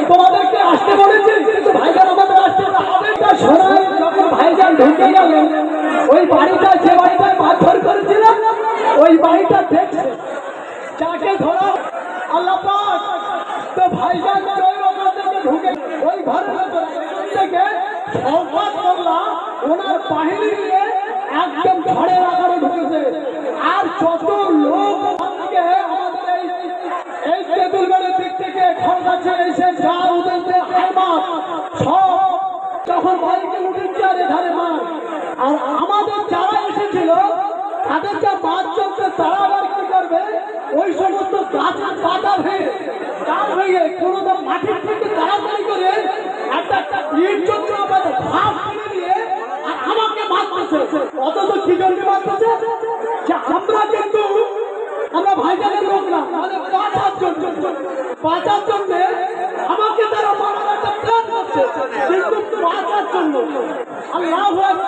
তোমাদেরকে আসতে বলেছি, কিন্তু ভাইজান আমাদের আসতে হবে। শোনায় যখন ভাইজান ঢুকে গেলেন ওই বাড়িটা, যে বাড়িটা মারধর করেছিলেন ওই বাড়িটা দেখছে, যাকে ধরা আল্লাহ পাক তো ভাইজান ওই ওখান থেকে ঢুকে ওই ঘরের থেকে সংবাদ করলাম ওনার বাহিনী নিয়ে একদম ঘরের আকারে ঢুকেছে। আর যত লোক আমাদের এই তেঁতুলবাড়ির দিক থেকে খড়গাছির এসে যা উঠেছে হাইমাস সব তখন বাড়িতে উঠেছে আর এধারে মাছ। আর আমাদের যারা এসেছিল তাদেরকে মাছ চলতে তারা আবার কি করবে, ওই সমস্ত গাছের পাতা ভেঙে কোনো মাটির থেকে তাড়াতাড়ি করে একটা ইট চক্র ভাব করে দিয়ে আমাকে মারতেছে। অথচ কি জন্য মারতেছে, যে আমরা ভাইজানের লোক না, আমাদের বাঁচার জন্য আমাকে তারা মারার একটা প্ল্যান করছে, কিন্তু বাঁচার জন্য। আল্লাহু আকবার।